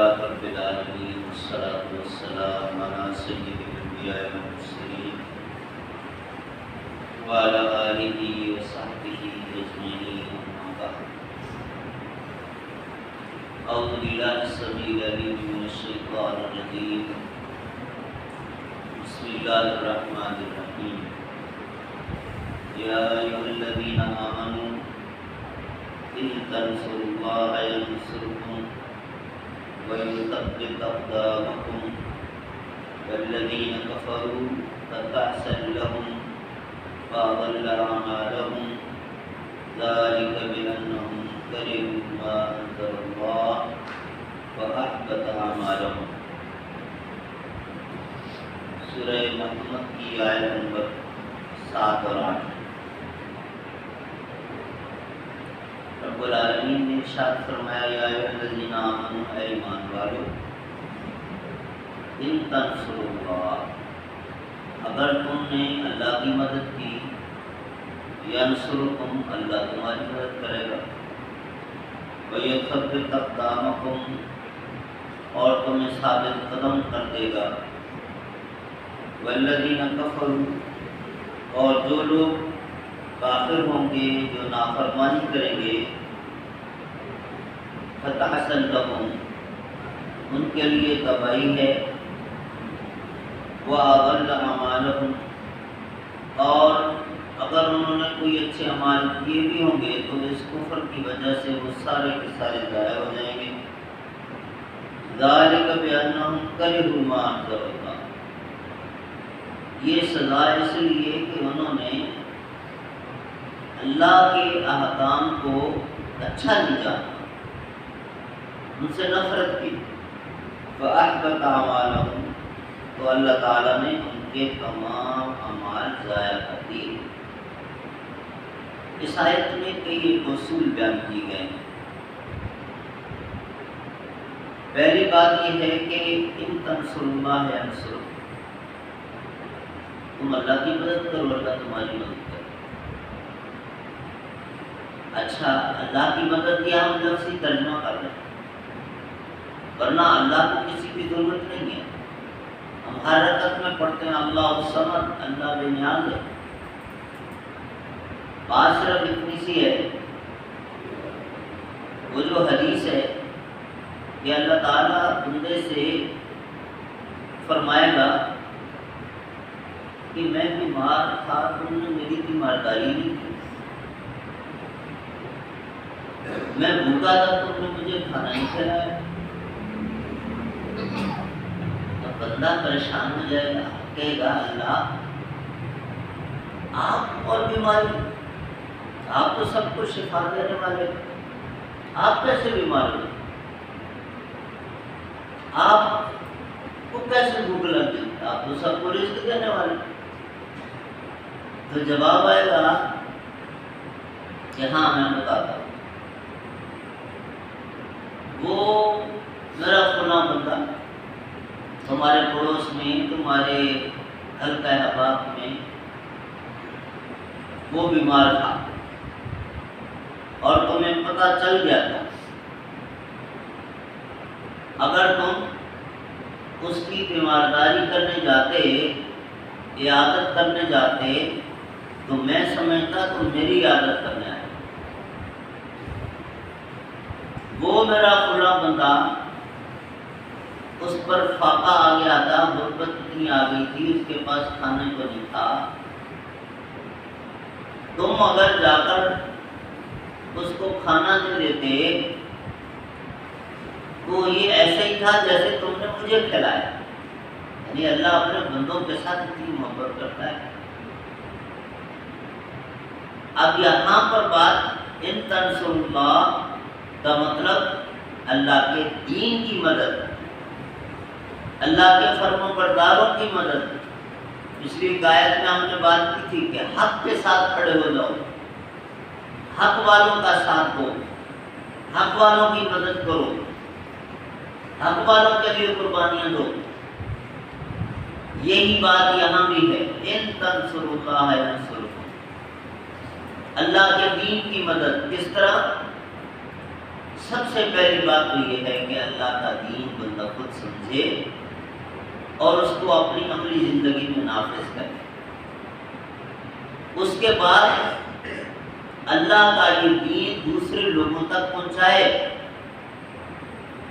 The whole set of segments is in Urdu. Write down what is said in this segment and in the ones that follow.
لله رب العالمين والصلاة والسلام على سيد الأنبياء والمرسلين وعلى آله وصحبه أجمعين أما بعد أعوذ بالله السميع العليم من الشيطان الرجيم بسم الله الرحمن الرحيم يا أيها الذين آمنوا إن تنصروا الله ينصركم ويثبت أقدامكم والذين كفروا فتعسا لهم وأضل أعمالهم ذلك بأنهم كرهوا ما أنزل الله وأحبط أعمالهم. سورہ محمد کی آیت نمبر 7 اور 8. رب العالمین نے ارشاد فرمایا یا ایھا الذین آمنوا اے ایمان والو ان تنصروا اللہ اگر تم نے اللہ کی مدد کی ینصرکم اللہ تمہاری مدد کرے گا ویثبت اقدامکم اور تمہیں ثابت قدم کر دے گا والذین کفروا اور جو لوگ کافر ہوں گے جو نافرمانی کریں گے فتحسن لهم ان کے لیے تباہی ہے وَأَضَلَّ أَعْمَالَهُمْ اور اگر انہوں نے کوئی اچھے اعمال کیے بھی ہوں گے تو اس کفر کی وجہ سے وہ سارے کے سارے ضائع ہو جائیں گے. ذَلِكَ بِأَنَّهُمْ كَرِهُوا مَا أَنزَلَ اللَّهُ یہ سزا اس لیے کہ انہوں نے اللہ کے احکام کو اچھا نہیں جانا ان سے نفرت کی. فَأَحْبَطَ أَعْمَالَهُمْ تو اللہ تعالیٰ نے ان کے تمام اعمال ضائع کر دیے. اس آیت میں کئی اصول بیان کیے گئے ہیں. پہلی بات یہ ہے کہ ان تنصروا اللہ ینصرکم تم اللہ کی مدد کرو اللہ تمہاری مدد کرے. اچھا اللہ کی مدد یا ہم لفظی ترجمہ کر رہے ہیں ورنہ اللہ کو کسی کی ضرورت نہیں ہے. ہم ہر رکعت میں پڑھتے ہیں اللہ الصمد اللہ بے نیاز ہے. بات صرف اتنی سی ہے وہ جو حدیث ہے کہ اللہ تعالیٰ بندے سے فرمائے گا کہ میں بیمار تھا تم نے میری تیمارداری نہیں کی, میں بھوکا تھا تم نے مجھے کھانا نہیں کھلایا. تو بندہ پریشان ہو جائے گا کہے گا اللہ آپ اور بیماری آپ تو سب کو شفا دینے والے آپ کیسے بیمار ہوئے آپ کو کیسے بھوک لگ گئی آپ تو سب کو رزق دینے والے. تو جواب آئے گا کہ ہاں میں بتاتا ہوں وہ میرا فلاں بندہ تمہارے پڑوس میں تمہارے حلقہ احباب میں وہ بیمار تھا اور تمہیں پتہ چل گیا تھا. اگر تم اس کی تیمارداری کرنے جاتے عیادت کرنے جاتے تو میں سمجھتا تم میری عیادت کرنے آئے. وہ میرا فلاں بندہ اس پر فاقہ آ گیا تھا, غربت اتنی آ گئی تھی اس کے پاس کھانے کو نہیں تھا. تم اگر جا کر اس کو کھانا دے دیتے تو یہ ایسے ہی تھا جیسے تم نے مجھے کھلایا. یعنی اللہ اپنے بندوں کے ساتھ اتنی محبت کرتا ہے. اب یہاں پر بات ان تنصروا اللہ کا مطلب اللہ کے دین کی مدد, اللہ کے فرما برداروں کی مدد. پچھلی آیت میں ہم نے بات کی تھی کہ حق کے ساتھ کھڑے ہو جاؤ, حق والوں کا ساتھ دو, حق والوں کی مدد کرو, حق والوں کے لیے قربانیاں دو. یہی بات یہاں بھی ہے ان تنصروا اللہ ینصرکم اللہ کے دین کی مدد. کس طرح؟ سب سے پہلی بات تو یہ ہے کہ اللہ کا دین سمجھے اور اس کو اپنی عملی زندگی میں نافذ کرے۔ اس کے بعد اللہ کا یہ دین دوسرے لوگوں تک پہنچائے،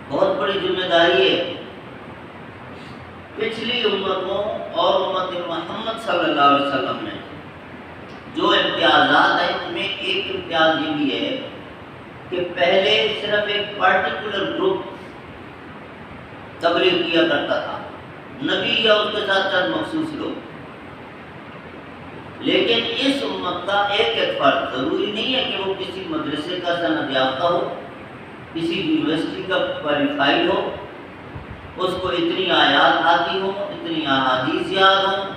بہت بڑی ذمہ داری ہے۔ پچھلی امتوں اور امت محمد صلی اللہ علیہ وسلم میں جو امتیازات ہیں ان میں ایک امتیاز یہ بھی ہے کہ پہلے صرف ایک پارٹیکولر گروپ تبلیغ کیا کرتا تھا، نبی یا اس کے ساتھ چند مخصوص لوگ۔ لیکن اس امت کا ایک فرد، ضروری نہیں ہے کہ وہ کسی مدرسے کا سند یافتہ ہو، کسی یونیورسٹی کا کوالیفائڈ ہو، اس کو اتنی آیات آتی ہوں، اتنی احادیث یاد ہوں،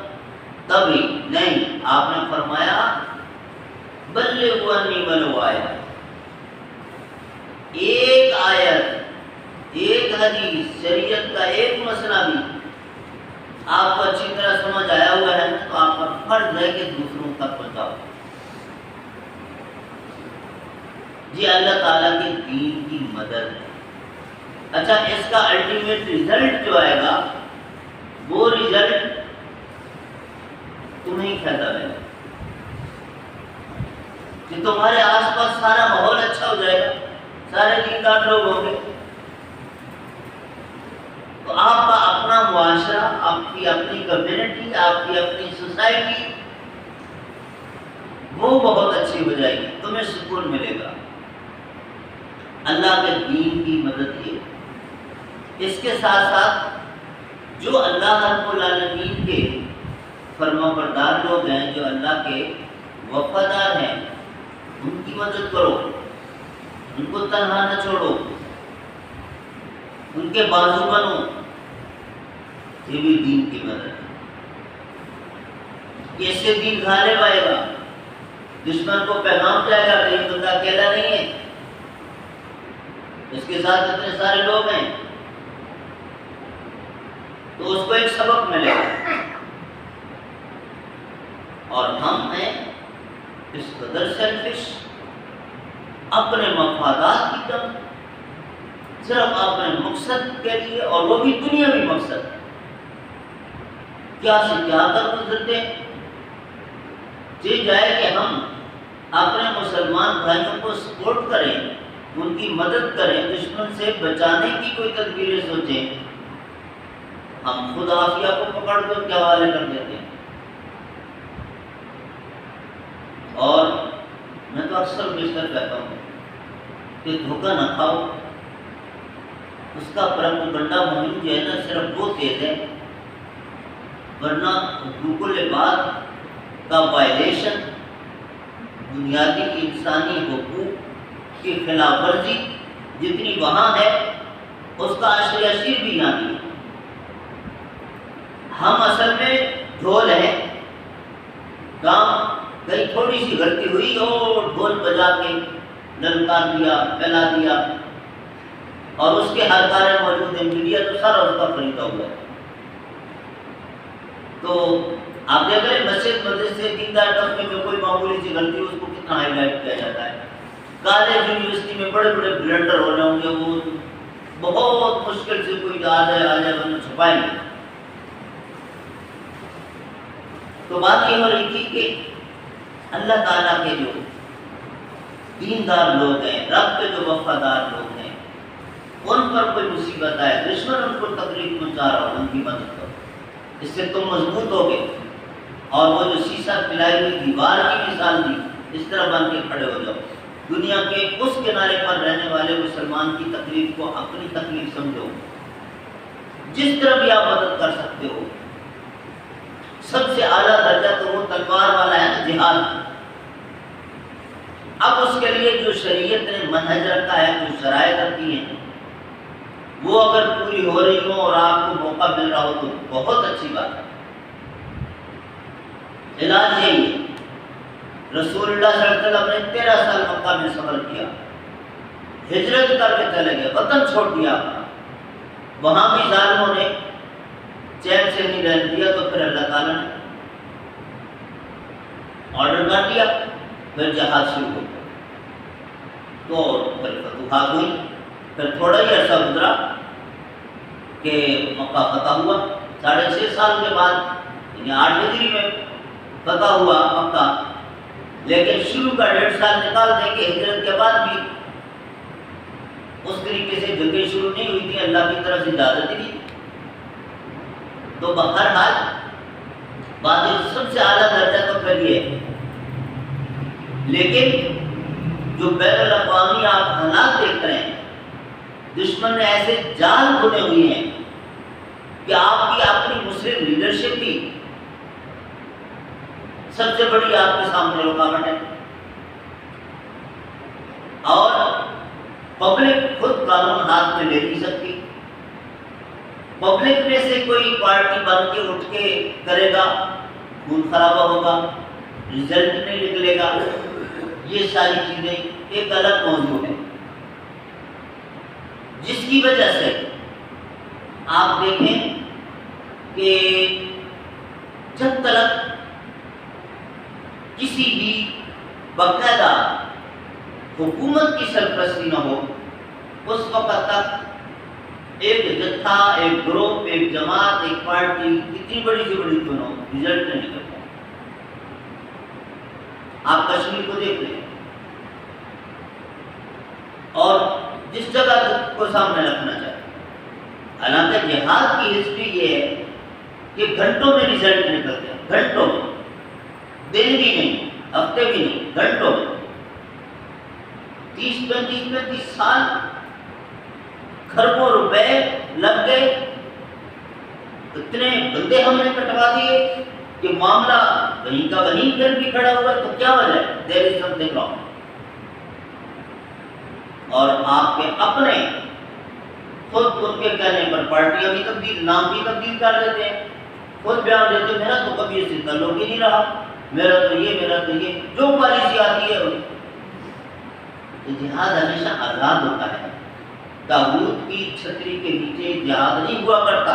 تبھی نہیں۔ آپ نے فرمایا بلغوا انی ولو آیہ، ایک آیت، ایک حدیث، شریعت کا ایک مسئلہ بھی آپ کو اچھی طرح سمجھ آیا ہوا ہے تو آپ کا فرض ہے کہ دوسروں تک پہنچاؤ۔ جی اللہ تعالیٰ کے دین کی مدد ہے۔ اچھا، اس کا الٹیمیٹ ریزلٹ جو آئے گا وہ ریزلٹ تمہیں فائدہ دے گا کہ تمہارے آس پاس سارا ماحول اچھا ہو جائے گا، سارے دیندار لوگ ہوں گے، تو آپ کا اپنا معاشرہ، آپ کی اپنی کمیونٹی، آپ کی اپنی سوسائٹی وہ بہت اچھی ہو جائے گی، تمہیں سکون ملے گا۔ اللہ کے دین کی مدد یہ۔ اس کے ساتھ ساتھ جو اللہ رب العالمین کے فرما بردار لوگ ہیں، جو اللہ کے وفادار ہیں، ان کی مدد کرو، ان کو تنہا نہ چھوڑو، ان کے بازو بنو، یہ بھی دین کی مدد ہے۔ اس سے دین غالب آئے گا، دشمن کو پیغام جائے گا کہ یہ بندہ اکیلا نہیں ہے، اس کے ساتھ اتنے سارے لوگ ہیں، تو اس کو ایک سبق ملے گا۔ اور ہم ہیں اس قدر سیلفش، اپنے مفادات کی طرف، صرف اپنے مقصد کے لیے، اور وہ بھی دنیاوی مقصد، کیا سے کیا کر گزرتے ہیں۔ یہ جائے کہ ہم اپنے مسلمان بھائیوں کو سپورٹ کریں، ان کی مدد کریں، دشمن سے بچانے کی کوئی تدبیریں سوچیں، ہم خود عافیہ کو پکڑ کر کے حوالے کر دیتے ہیں۔ اور میں تو اکثر بیشتر کہتا ہوں کہ دھوکہ نہ کھاؤ، اس کا پروپیگنڈا مہم جو ہے نا صرف وہ تیز ہے، ورنہ حقوق العباد کا وائلیشن، بنیادی انسانی حقوق کی خلاف ورزی جتنی وہاں ہے، اس کا عشر اشیر بھی یہاں نہیں ہے۔ ہم اصل میں ڈھول ہیں، کام کہیں تھوڑی سی غلطی ہوئی اور ڈھول بجا کے للکار دیا، پھیلا دیا، اور اس کے ہر کارے موجود ہے، میڈیا تو سارا اس کا خریدا ہوا ہے۔ تو آپ دیکھ رہے مسجد مدرسے دیندار طبقے میں جو کوئی معمولی سی غلطی اس کو کتنا ہائی لائٹ کیا جاتا ہے، کالج یونیورسٹی میں بڑے بڑے بلنڈر ہو رہے ہوں گے، وہ بہت مشکل سے کوئی آ جائے ورنہ چھپائیں گے۔ تو بات یہ ہو رہی تھی کہ اللہ تعالیٰ کے جو دیندار لوگ ہیں، رب کے جو وفادار لوگ ہیں، ان پر کوئی مصیبت آئے، دشمن ان کو تکلیف پہنچا رہا ہو، ان کی مدد کرو، اس سے تم مضبوط ہوگے، اور وہ جو سیسا پلائی ہوئی دیوار کی مثال دی، اس طرح بن کے کھڑے ہو جاؤ۔ دنیا کے اس کنارے پر رہنے والے مسلمان کی تکلیف کو اپنی تکلیف سمجھو، جس طرح بھی آپ مدد کر سکتے ہو۔ سب سے اعلیٰ درجہ تو وہ تلوار والا ہے نا، جہاد۔ اب اس کے لیے جو شریعت نے منہج رکھا ہے، جو شرائط رکھی ہیں، وہ اگر پوری ہو رہی ہو اور آپ کو موقع مل رہا ہو تو بہت اچھی بات ہے۔ علاج یہی ہے۔ رسول اللہ صلی اللہ علیہ وسلم نے 13 سال مکہ میں صبر کیا، ہجرت کر کے چلے گئے، وطن چھوڑ دیا اپنا، وہاں بھی ظالموں نے چین سے نہیں رہنے دیا، تو پھر اللہ تعالیٰ نے آرڈر کر دیا، پھر جہاد شروع ہو گیا، تو پھر فتوحات ہوئی، پھر تھوڑا ہی عرصہ گزرا کہ مکہ فتح ہوا 6.5 سال کے بعد، یعنی 8 ہجری میں فتح ہوا مکہ، لیکن شروع کا 1.5 سال نکال دیں کہ ہجرت کے بعد بھی اس طریقے سے جنگیں شروع نہیں ہوئی تھی، اللہ کی طرف سے اجازت ہی نہیں۔ تو بہرحال بات سب سے اعلیٰ درجہ تو پھر یہ ہے، لیکن جو بین الاقوامی آپ حالات دیکھ رہے ہیں، دشمن نے ایسے جال بنے ہوئے ہیں کہ آپ کی اپنی مسلم لیڈرشپ کی سب سے بڑی آپ کے سامنے رکاوٹ ہے، اور پبلک خود قانون ہاتھ میں لے نہیں سکتی۔ پبلک میں سے کوئی پارٹی بن کے اٹھ کے کرے گا، خون خرابہ ہوگا، رزلٹ نہیں نکلے گا، یہ ساری چیزیں ایک الگ موضوع ہے، جس کی وجہ سے آپ دیکھیں کہ جب تک کسی بھی باقاعدہ حکومت کی سرپرستی نہ ہو، اس وقت تک ایک جتھا، ایک گروپ، ایک جماعت، ایک پارٹی کتنی بڑی سے بڑی کیوں نہ ہو، رزلٹ نہیں کرتا۔ آپ کشمیر کو دیکھ لیں، اور جس جگہ کو سامنے رکھنا چاہتے ہیں، حالانکہ جہاد کی ہسٹری یہ ہے کہ گھنٹوں میں رزلٹ نکلتے ہیں، گھنٹوں میں، دن بھی نہیں، ہفتے بھی نہیں، گھنٹوں میں۔ 30-35 سال کھربوں روپے لگ گئے، اتنے بندے ہم نے کٹوا دیے کہ معاملہ وہیں کا وہیں پھر بھی کھڑا ہوا۔ تو کیا وجہ ہے؟ دیر از سم تھنگ رانگ۔ اور آپ کے اپنے خود ان کے کہنے پر پارٹیاں بھی تبدیل، نام بھی تبدیل کر دیتے ہیں، خود بیان دیتے میرا تو کبھی اس سے تعلق ہی نہیں رہا، میرا تو یہ جو پالیسی آتی ہے وہ۔ جہاد ہمیشہ آزاد ہوتا ہے، تاغوت کی چھتری کے نیچے جہاد نہیں ہوا کرتا،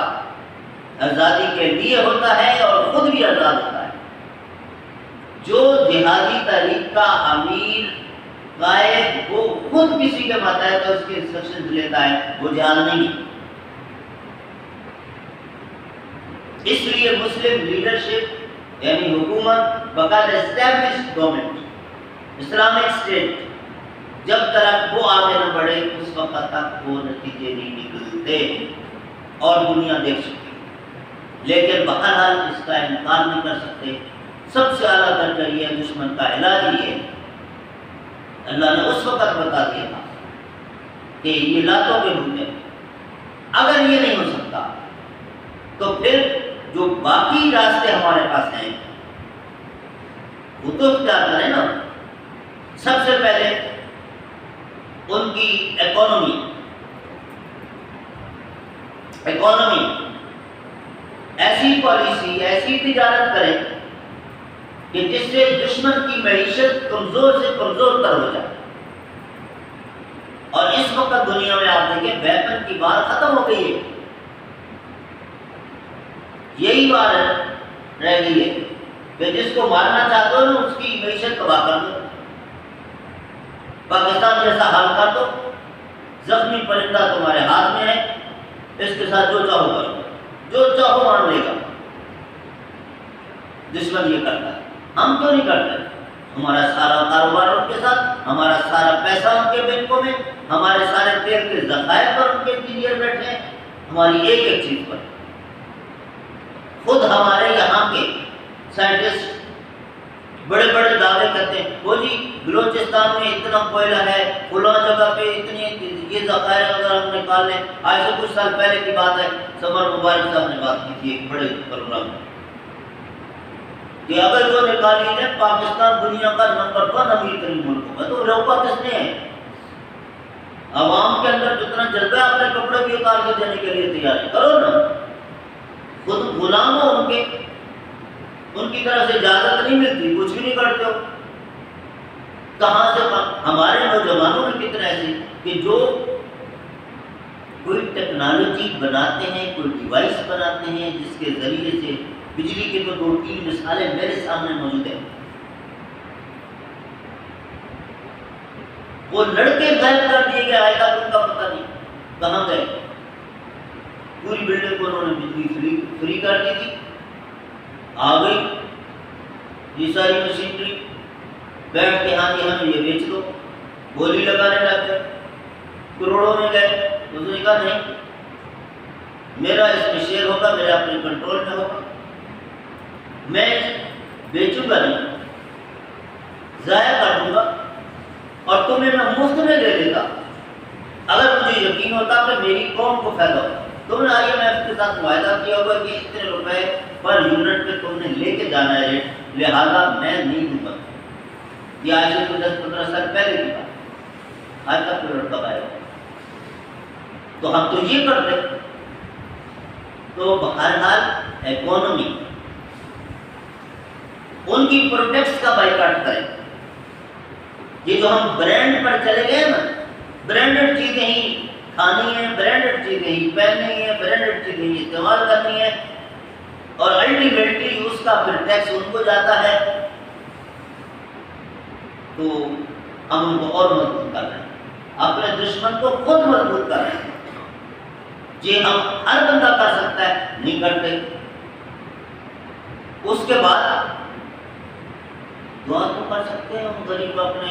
آزادی کے لیے ہوتا ہے اور خود بھی آزاد ہوتا ہے۔ جو جہادی تحریک کا امیر قائد وہ خود کسی کے ماتحت اس کے انسٹرکشن لیتا ہے، وہ جہاد نہیں۔ اس لیے مسلم لیڈرشپ یعنی حکومت باقاعدہ اسٹیبلشڈ گورنمنٹ، اسلامک اسٹیٹ، جب تک وہ آگے نہ بڑھے اس وقت تک وہ نتیجے نہیں نکلتے اور دنیا دیکھ سکتی۔ لیکن بہرحال اس کا انکار نہیں کر سکتے، سب سے اعلیٰ درجہ یہ ہے، دشمن کا علاج یہ ہے۔ اللہ نے اس وقت بتا دیا تھا کہ یہ لاتوں کے بھوت ہیں، اگر یہ نہیں ہو سکتا تو پھر جو باقی راستے ہمارے پاس ہیں وہ تو اختیار کریں نا۔ سب سے پہلے ان کی اکانومی ایسی پالیسی، ایسی تجارت کریں کہ جس سے دشمن کی معیشت کمزور سے کمزور تر ہو جائے۔ اور اس وقت دنیا میں آپ دیکھیں ویپن کی بات ختم ہو گئی ہے، یہی بات رہ گئی ہے کہ جس کو مارنا چاہتے ہو نا اس کی معیشت تباہ کر دو، پاکستان جیسا حال کر دو، زخمی پرندہ تمہارے ہاتھ میں ہے، اس کے ساتھ جو چاہو کرو، جو چاہو مان لے گا۔ دشمن یہ کرتا ہے، ہم کیوں نہیں کرتے؟ ہمارا سارا کاروبار ان کے ساتھ، ہمارا سارا پیسہ ان کے بینکوں میں، ہمارے سارے تیل کے ذخائر پر ان کے انجینئر بیٹھے ہیں، ہماری ایک ایک چیز پر۔ خود ہمارے یہاں کے سائنٹسٹ بڑے بڑے دعوے کرتے ہیں، وہ جی بلوچستان میں اتنا کوئلہ ہے، فلاں جگہ پہ اتنی یہ ذخائر اگر ہم نکال لیں۔ آج سے کچھ سال پہلے کی بات ہے، سمر مبارک صاحب نے بات کی تھی ایک بڑے پروگرام میں کہ اگر جو نکالی جائے پاکستان دنیا کا نمبر 1 امیر ترین ملک ہوگا، تو روکا کس نے ہے؟ عوام کے اندر جتنا جذبہ اپنے کپڑے بھی اتار کے دینے کے لیے تیار ہے، کرو نا۔ خود غلام ہو ان کی طرف سے اجازت نہیں ملتی، کچھ بھی نہیں کرتے ہو۔ کہاں سے ہمارے نوجوانوں میں کتنے ایسے کہ جو کوئی ٹیکنالوجی بناتے ہیں، کوئی ڈیوائس بناتے ہیں جس کے ذریعے سے بجلی کی تو 2-3 مثالیں میرے سامنے موجود ہیں۔ وہ لڑکے غائب کر دیے گئے، آئے گا ان کا پتہ نہیں کہاں گئے۔ پوری بلڈنگ کو انہوں نے بجلی فری کر دی تھی. آ گئی یہ ساری مشینری، بیٹھ کے ہاں جی ہمیں یہ بیچ دو، بولی لگانے لگ گئے، کروڑوں میں گئے. اس نے کہا نہیں، میرا اس میں شیئر ہوگا، میرے اپنے کنٹرول میں ہوگا، میں بیچوں گا نہیں، ضائع کر دوں گا اور تمہیں میں مفت میں دے دیتا اگر مجھے یقین ہوتا کہ میری قوم کو فائدہ ہو. تم نے آئی ایم ایف کے ساتھ معاہدہ کیا ہوگا کہ اتنے روپے پر یونٹ پہ تم نے لے کے جانا ہے ریٹ، لہٰذا میں نہیں دوں گا. یہ آج سے 10-15 سال پہلے کی بات، آج تک پیریڈ کب آئے گا. تو ہم تو یہ کرتے. تو بہرحال اکانومی ان کی پروڈکٹس کا بائیکاٹ کریں. یہ جو ہم برانڈ پر چلے گئے نا، برانڈڈ چیزیں ہی کھانی ہیں، برانڈڈ چیزیں ہی پہننی ہیں، برانڈڈ چیزیں ہی استعمال کرنی ہے، اور الٹیمیٹلی اس کا پھر ٹیکس ان کو جاتا ہے. تو ہم ان کو اور مضبوط کر رہے ہیں، اپنے دشمن کو خود مضبوط کر رہے ہیں. یہ ہم ہر بندہ کر سکتا ہے، نہیں کرتے. اس کے بعد دعا تو کر سکتے ہیں ہم غریب اپنے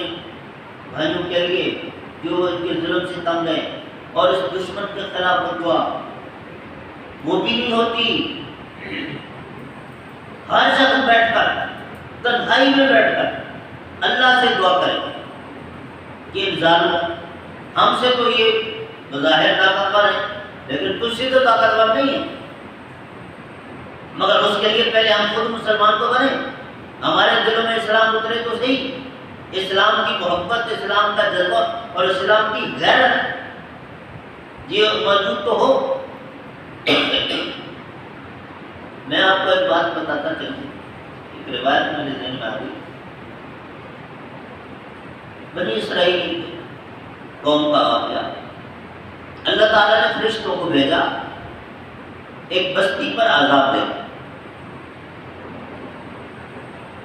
بھائیوں کے لیے جو ان کے ظلم سے تنگ ہیں، اور اس دشمن کے خلاف دعا وہ بھی نہیں ہوتی. ہر جگہ بیٹھ کر، تنہائی میں بیٹھ کر اللہ سے دعا کریں کہ ان ظالموں، ہم سے تو یہ بظاہر طاقتور ہیں لیکن تجھ سے تو طاقتور نہیں ہے، مگر اس کے لیے پہلے ہم خود مسلمان تو بنیں، ہمارے دلوں میں اسلام اترے تو صحیح، اسلام کی محبت، اسلام کا جذبہ اور اسلام کی غیرت یہ موجود تو ہو. میں آپ کو ایک بات بتاتا چلوں، ایک روایت میرے ذہن میں آ گئی. بنی اسرائیل قوم کا واقعہ، اللہ تعالیٰ نے فرشتوں کو بھیجا ایک بستی پر عذاب دے.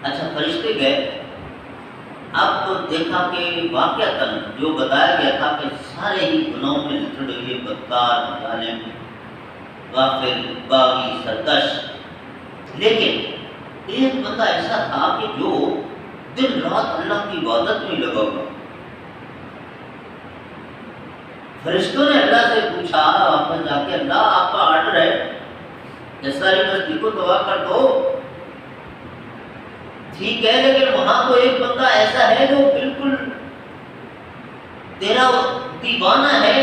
اچھا فرشتے گئے، اب تو دیکھا کہ واقعتاً جو بتایا گیا تھا کہ سارے ہی گناہوں میں لتڑے ہوئے، بدکار، ظالم، غافل، باغی، سرکش. لیکن ایک بندہ ایسا تھا کہ جو دن رات اللہ کی عبادت میں لگا ہوا. فرشتوں نے اللہ سے پوچھا واپس جا کے، اللہ آپ کا آرڈر ہے کہ ساری بستی کو تباہ کر دو. ٹھیک ہے، لیکن وہاں تو ایک بندہ ایسا ہے جو بالکل تیرا دیوانہ ہے،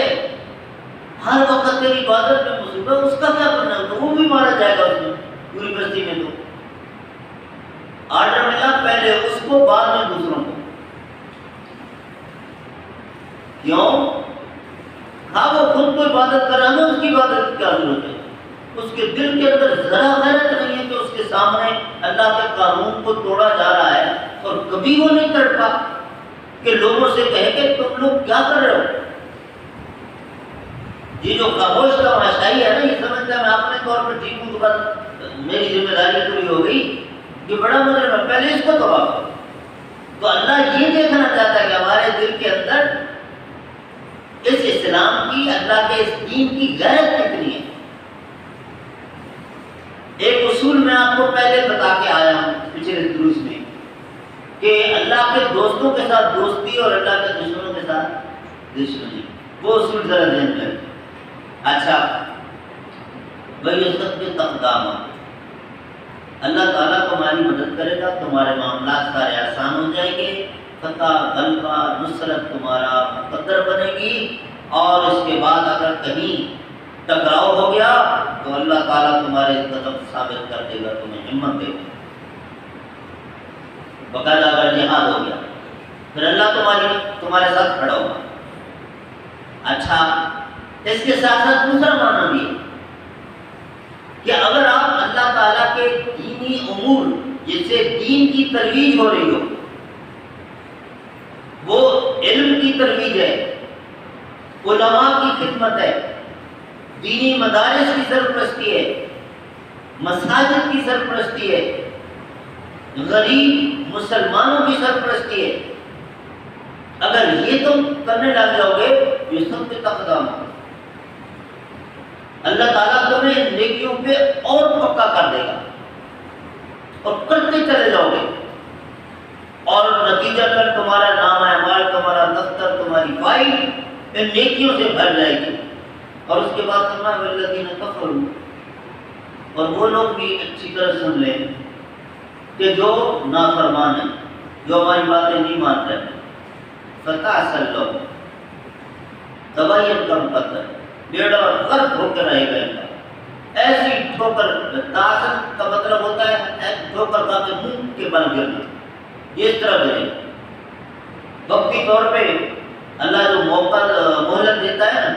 ہر وقت تیری عبادت میں مصروف ہے، اس کا کیا کرنا ہے؟ تو وہ بھی مارا جائے گا اس میں، پوری بستی میں. تو آرڈر ملا پہلے اس کو، بعد میں دوسروں کو. کیوں؟ ہاں وہ خود کو عبادت کر رہا ہے، اس کی عبادت کی کیا ضرورت ہے؟ اس کے دل کے اندر ذرا غیرت نہیں ہے کہ اس کے سامنے اللہ کے قانون کو توڑا جا رہا ہے، اور کبھی وہ نہیں تڑپا کہ لوگوں سے کہے کہ تم لوگ کیا کر رہے ہو. یہ جو خاموش کا معاشائی ہے نا، یہ سمجھتا ہے میں اپنے طور پر ٹھیک ہوں تو بس میری ذمہ داری پوری ہو گئی، یہ بڑا مجرم ہے، پہلے اس کو تباہ کرو. تو اللہ یہ دیکھنا چاہتا ہے کہ ہمارے دل کے اندر اس اسلام کی، اللہ کے اس دین کی غیرت کتنی ہے. ایک اصول میں آپ کو پہلے بتا کے آیا ہوں پچھلے دروس میں کہ اللہ کے دوستوں کے ساتھ دوستی اور اللہ کے دشمنوں کے ساتھ دشمنی، وہ اصول ذرا ذہن میں رکھیں. اچھا بھائی سب کے تقدام، اللہ تعالیٰ تمہاری مدد کرے گا، تمہارے معاملات سارے آسان ہو جائیں گے، فتح، غلبہ، نصرت تمہارا مقدر بنے گی. اور اس کے بعد اگر کہیں ٹکراؤ ہو گیا تو اللہ تعالیٰ تمہارے قدم ثابت کر دے گا، تمہیں ہمت دے گا. باقاعدہ اگر جہاد ہو گیا پھر اللہ تمہارے ساتھ کھڑا ہوگا. اچھا اس کے ساتھ ساتھ دوسرا معنی بھی ہے کہ اگر آپ اللہ تعالیٰ کے دینی امور جس سے دین کی ترویج ہو رہی ہو، وہ علم کی ترویج ہے، علماء کی خدمت ہے، دینی مدارس کی سرپرستی ہے، مساجد کی سرپرستی ہے، غریب مسلمانوں کی سرپرستی ہے، اگر یہ تم کرنے لگ جاؤ گے یہ سب کے تقدام. اللہ تعالیٰ تمہیں ان نیکیوں پہ اور پکا کر دے گا اور کرتے چلے جاؤ گے، اور نتیجہ کر تمہارا نام اعمال، تمہارا دفتر، تمہاری فائل ان نیکیوں سے بھر جائے گی۔ اور اس کے بعد فرمایا والذین کفروا، اور وہ لوگ بھی اچھی طرح سن لیں کہ جو نافرمان ہیں، جو ہماری باتیں نہیں مان رہے، فتعسل لهم، تباہی کم قدر، بیڑا غرق ہو کے رہے گا ان کا، ایسی ٹھوکر۔ تعسل کا مطلب ہوتا ہے ٹھوکر کا کے منہ کے بل گرنا، یہ اس طرح گرے۔ وقتی طور پہ اللہ جو موقع مہلت دیتا ہے نا،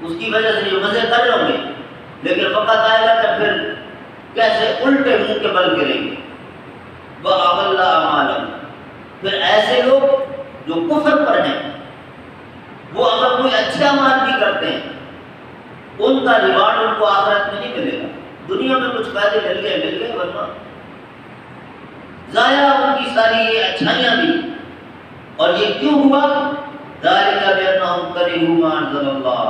اس کی وجہ سے یہ مزے کر لوں گے، لیکن وقت آئے گا کہ پھر کیسے الٹے منہ کے بل گریں گے۔ وَأَضَلَّ أَعْمَالَهُمْ، پھر ایسے لوگ جو کفر پر ہیں، وہ اگر کوئی اچھا عمل بھی کرتے ہیں، ان کا ریوارڈ ان کو آخرت میں نہیں ملے گا۔ دنیا میں کچھ فائدے مل گئے ورنہ ضائع ان کی ساری یہ اچھائیاں بھی۔ اور یہ کیوں ہوا؟ ذَلِكَ بِأَنَّهُمْ كَرِهُوا مَا أَنزَلَ اللَّهُ،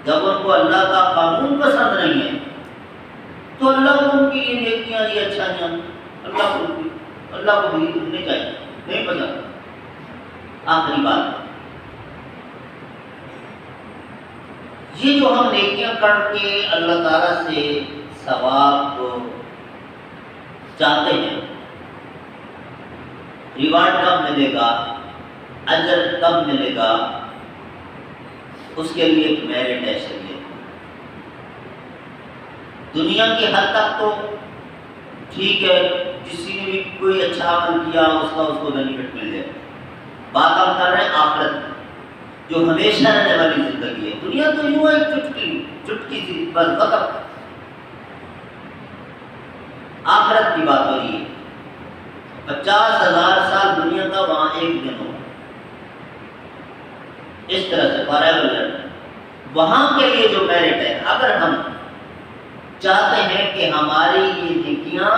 جب ان کو اللہ کا قانون پسند نہیں ہے تو اللہ کو ان کی یہ نیکیاں، یہ اچھائیاں اللہ کو بھی نہیں چاہیے، نہیں پسند۔ آخری بات، یہ جو ہم نیکیاں کر کے اللہ تعالیٰ سے ثواب کو چاہتے ہیں، ریوارڈ کب ملے گا، اجر کب ملے گا، اس کے لیے ایک میرٹ ہے شریعت۔ دنیا کی حد تک تو ٹھیک ہے، کسی نے بھی کوئی اچھا عمل کیا اس کو بینیفٹ مل جائے۔ بات ہم کر رہے ہیں آخرت، جو ہمیشہ رہنے والی زندگی ہے۔ دنیا تو یوں ہے چٹکی سی بس ختم۔ آخرت کی بات ہو رہی ہے، 50,000 سال دنیا کا، وہاں ایک دن ہو، اس طرح سے فارغ۔ وہاں کے لیے جو میرٹ ہے، اگر ہم چاہتے ہیں کہ ہماری یہ نیکیاں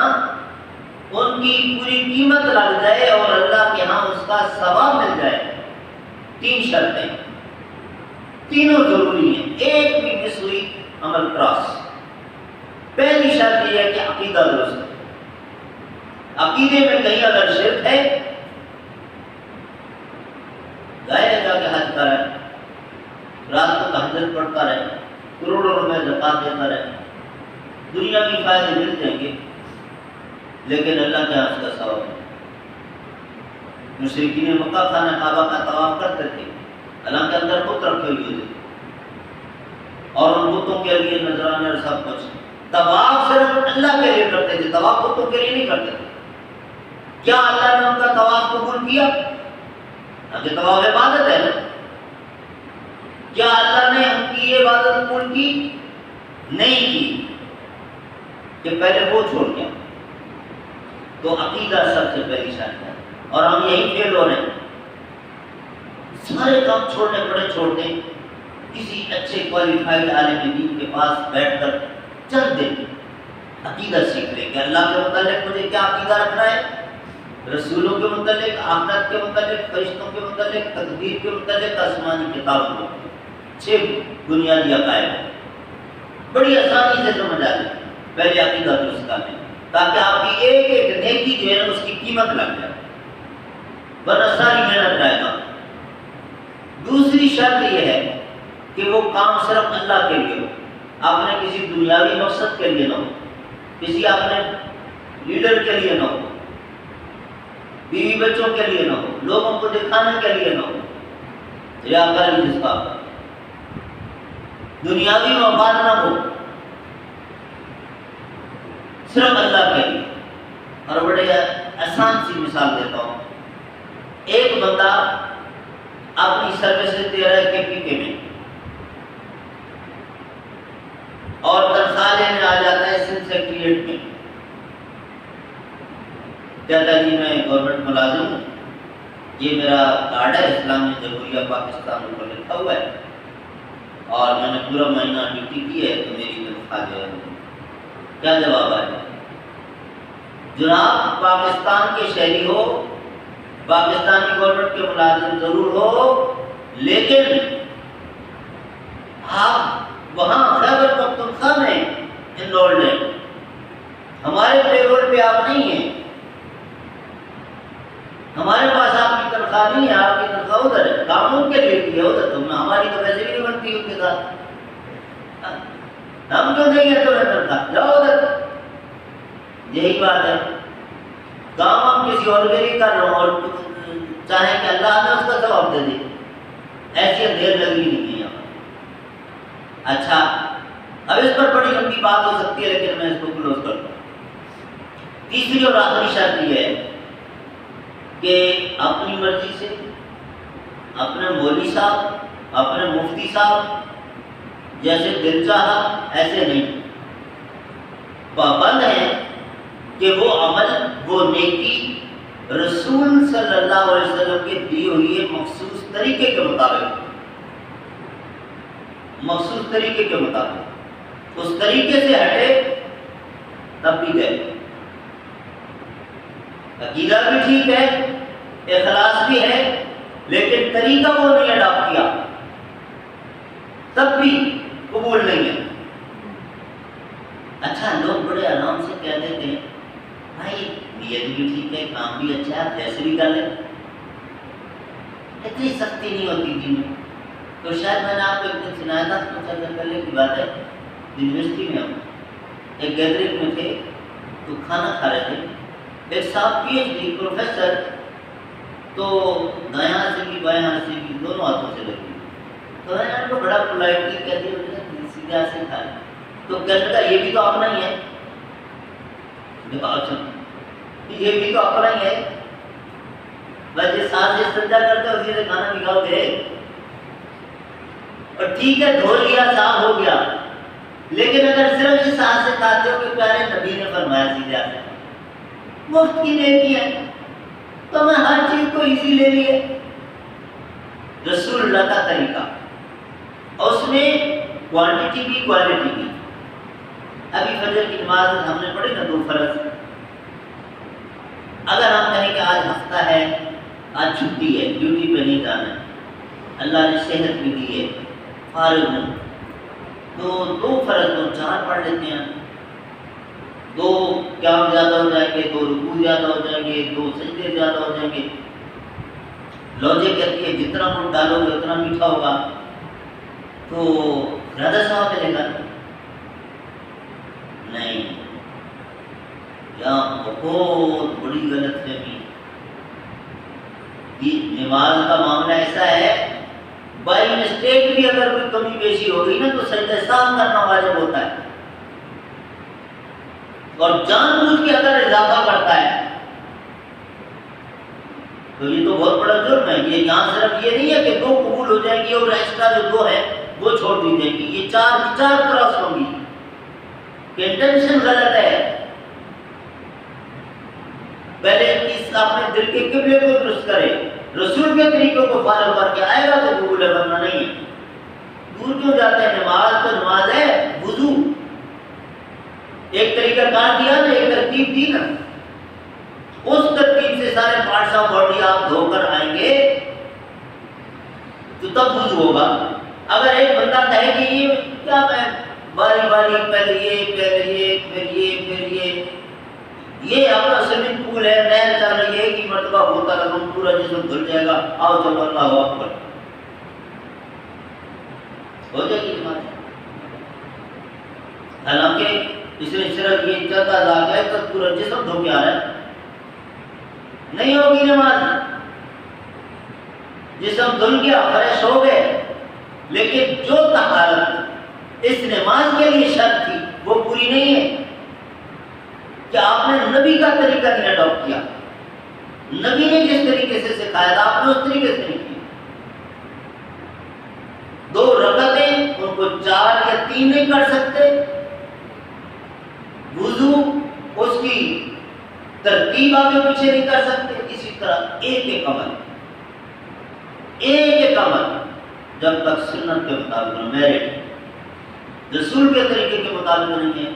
ان کی پوری قیمت لگ جائے اور اللہ کے ہاں اس کا ثواب مل جائے، 3 شرطیں، تینوں ضروری ہیں، ایک بھی مس ہوئی عمل کراس۔ پہلی شرط یہ ہے کہ عقیدہ درست ہے۔ عقیدے میں کہیں اگر شرک ہے، ظاہر جا کے حج کرے، رات کو تہجد پڑھتا رہے، کروڑوں روپے زکات دیتا رہے، دنیا کی فائدے مل جائیں گے، لیکن اللہ کے ہاں اس کا ثواب ہے۔ مشرکین مکہ خانہ کعبہ کا طواف کرتے تھے، حالانکہ اندر بت رکھے ہوئے تھے، اور ان بتوں کے لیے نذرانے اور سب کچھ۔ طواف صرف اللہ کے لیے کرتے تھے، طواف بتوں کے لیے نہیں کرتے تھے۔ کیا اللہ نے ان کا طواف قبول کیا؟ کہ طواف عبادت ہے نا، کیا اللہ نے ان کی یہ عبادت قبول کی؟ نہیں کی، کہ پہلے وہ چھوڑ گیا۔ تو عقیدہ سب سے پہلی شرط ہے، اور ہم یہی فیل ہو رہے ہیں، سارے کام چھوڑنے پڑے چھوڑ دیں، کسی اچھے کوالیفائڈ عالم دین کے پاس بیٹھ کر چند دن عقیدہ سیکھ لیں کہ اللہ کے متعلق مجھے کیا عقیدہ رکھنا ہے، رسولوں کے متعلق، آخرت کے متعلق، فرشتوں کے متعلق، تقدیر کے متعلق، آسمانی کتابوں کے متعلق۔ 6 بنیادی عقائد بڑی آسانی سے سمجھ آ جائے۔ پہلے عقیدہ درست کر لیں تاکہ آپ کی ایک ایک نیکی جو ہے نا اس کی قیمت لگ جائے، ورنہ ساری محنت رہے گا۔ دوسری شرط یہ ہے کہ وہ کام صرف اللہ کے لیے ہو، آپ نے کسی دنیاوی مقصد کے لیے نہ ہو، کسی اپنے لیڈر کے لیے نہ ہو، بیوی بچوں کے لیے نہ ہو، لوگوں کو دکھانے کے لیے نہ ہو، ریاکاری جس کا دنیاوی مفاد نہ ہو، صرف اللہ کے لیے۔ اور بڑے آسان سی مثال دیتا ہوں، ایک بندہ اپنی سروسز دے رہا ہے کے پی کے میں، اور تنخواہ لینے آ جاتا ہے سندھ سیکریٹریٹ میں، کہتا ہے جی میں گورنمنٹ ملازم ہوں، یہ میرا کارڈ ہے، اسلامی جمہوریہ پاکستان پر لکھا ہوا ہے، اور میں نے پورا مہینہ ڈیوٹی کی ہے تو میری تنخواہ جو ہے۔ کیا جواب ہے؟ جناب پاکستان کے شہری ہو، پاکستانی گورنمنٹ کے ملازم ضرور ہو، لیکن آپ وہاں خیبر انرولڈ ہیں، ہمارے پے رول پہ آپ نہیں ہیں، ہمارے پاس آپ کی تنخواہ نہیں ہے، آپ کی تنخواہ ادھر ہے، قانون کے لیے کی ہے ادھر، تو ہماری تو ویسے بھی نہیں بنتی ان کے ساتھ، ہم کیوں دیں گے تمہیں تنخواہ، جاؤ ادھر۔ یہی بات ہے، کام ہم کسی اور کے لیے کر رہے ہوں اور چاہیں کہ اللہ ہمیں اس کا ثواب دے دے، ایسی اندھیر لگی نہیں ہے یہاں۔ اچھا، اب اس پر بڑی لمبی بات ہو سکتی ہے لیکن میں اس کو کلوز کرتا ہوں۔ تیسری اور آخری شرط یہ ہے کہ اپنی مرضی سے اپنے مولوی صاحب، اپنے مفتی صاحب جیسے دل چاہا ایسے نہیں، پابند ہے کہ وہ عمل، وہ نیکی رسول صلی اللہ علیہ وسلم کے دیے ہوئے مخصوص طریقے کے مطابق، مخصوص طریقے کے مطابق، اس طریقے سے ہٹے تب بھی گئے۔ عقیدہ بھی ٹھیک ہے، اخلاص بھی ہے، لیکن طریقہ وہ نہیں اڈاپٹ کیا تب بھی قبول نہیں ہے۔ اچھا، لوگ بڑے آرام سے کہہ دیتے ہیں بھائی نیت بھی ٹھیک ہے، کام بھی اچھا ہے، آپ جیسے بھی کر لیں، اتنی سختی نہیں ہوتی دین میں۔ تو شاید میں نے آپ کو ایک دن سنایا تھا، کچھ عرصہ پہلے کی بات ہے، یونیورسٹی میں ہم ایک گیدرنگ میں تھے تو کھانا کھا رہے تھے، ایک صاحب پی ایچ ڈی پروفیسر، تو دائیں ہاتھ سے بھی بائیں ہاتھ سے بھی دونوں ہاتھوں سے لگی، تو میں نے ان کو بڑا پولائٹلی کہہ دیا سیدھے ہاتھ سے کھا لیں، تو کہنے لگا یہ بھی تو اپنا ہی ہے، یہ بھی تو اپنا ہی ہے، بس جس ہاتھ سے استنجا کرتے اسی سے کھانا بھی کھاؤ گے، اور ٹھیک ہے دھو لیا صاف ہو گیا، لیکن اگر صرف اس ہاتھ سے کھاتے ہو کہ پیارے نبی نے فرمایا سیدھے ہاتھ سے مفت کی نیکی ہے، تو میں ہر چیز کو ایزی لے لیے، رسول اللہ کا طریقہ، اور اس میں کوانٹٹی بھی کوالٹی بھی۔ ابھی فجر کی نماز ہم نے پڑھی نا 2 فرض، اگر ہم کہیں کہ آج ہفتہ ہے، آج چھٹی ہے، ڈیوٹی پہ نہیں جانا ہے، اللہ نے صحت بھی دی ہے، فارغ ہوں، تو 2 فرض تو 4 پڑھ لیتے ہیں، 2 قیام زیادہ ہو جائیں گے، 2 رکوع زیادہ ہو جائیں گے، 2 سجدے زیادہ ہو جائیں گے۔ لوجک کہتی ہے جتنا مٹ ڈالو گے اتنا میٹھا ہوگا، تو زیادہ ثواب ملے گا۔ نہیں، یہاں بہت بڑی غلط فہمی، نماز کا معاملہ ایسا ہے بائی مسٹیک بھی اگر کوئی کمی بیشی ہو گئی نا تو سجدہ سہو کرنا واجب ہوتا ہے، اور جان بوجھ کے اگر اضافہ کرتا ہے تو یہ تو بہت بڑا جرم ہے۔ یہ یہاں صرف یہ نہیں ہے کہ 2 قبول ہو جائیں گی اور ایکسٹرا جو 2 ہے وہ چھوڑ دی جائیں گی، یہ 4 کراس ہوں گی، کہ انٹینشن غلط ہے۔ پہلے اپنے دل کے قبلے کو درست کرے، رسول کے طریقوں کو فالو کر کے آئے گا تو قبول ہے، ورنہ نہیں ہے۔ دور کیوں جاتے ہیں؟ نماز تو نماز ہے، وضو ایک طریقہ کار دیا نا، ایک ترتیب دی نا، اس ترتیب سے سارے پارٹس آف باڈی آپ دھو کر آئیں گے تو تب وضو ہوگا۔ اگر ایک بندہ کہے کہ یہ کیا میں باری باری پہلے یہ پھر یہ اپنا سوئمنگ پول ہے، نہر چل رہی ہے، ایک ہی مرتبہ ہوتا رہا پورا جسم دھل جائے گا، آؤ چلو اللہ اکبر، ہو جائے گی نماز؟ حالانکہ اس نے صرف یہ چلتا جا کے تو پورا جسم دھو کے آ رہا ہے، نہیں ہوگی نماز۔ جسم دھل گیا، فریش ہو گئے، لیکن جو طہارت اس نماز کے لیے شرط تھی وہ پوری نہیں ہے، کہ آپ نے نبی کا طریقہ نہیں اڈاپٹ کیا، نبی نے جس طریقے سے سکھایا تھا آپ نے اس طریقے سے نہیں کیا۔ 2 رکعتیں ان کو 4 یا 3 نہیں کر سکتے، وضو اس کی ترتیب آگے پیچھے نہیں کر سکتے، اسی طرح ایک عمل جب تک سنت کے مطابق میرٹ رسول کے طریقے کے مطابق نہیں ہے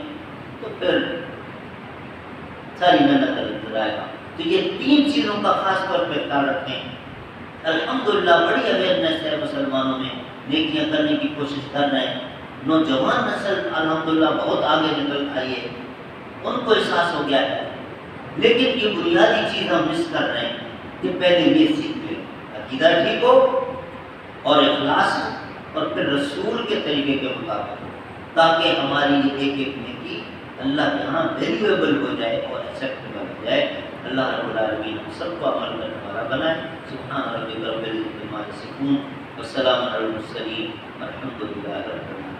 تو پھر ساری محنت ضائع گا۔ تو یہ 3 چیزوں کا خاص طور پہ خیال رکھیں۔ الحمدللہ بڑی اویئرنیس ہے مسلمانوں میں، نیکیاں کرنے کی کوشش کر رہے ہیں، نوجوان نسل الحمدللہ بہت آگے نکل آئی ہے، ان کو احساس ہو گیا ہے، لیکن یہ بنیادی چیز ہم مس کر رہے ہیں کہ پہلے یہ سیکھ لیں، عقیدہ ٹھیک ہو اور اخلاص ہو، اور پھر رسول کے طریقے کے مطابق، تاکہ ہماری یہ ایک ایک نیکی اللہ کے یہاں ویلیویبل ہو جائے اور ایکسیپٹیبل ہو جائے۔ اللہ رب العالمین ہم سب کو عمل کرنے والا بنائے۔ سبحان ربک رب العزت عما یصفون وسلام علی المرسلین والحمد للہ رب العالمین۔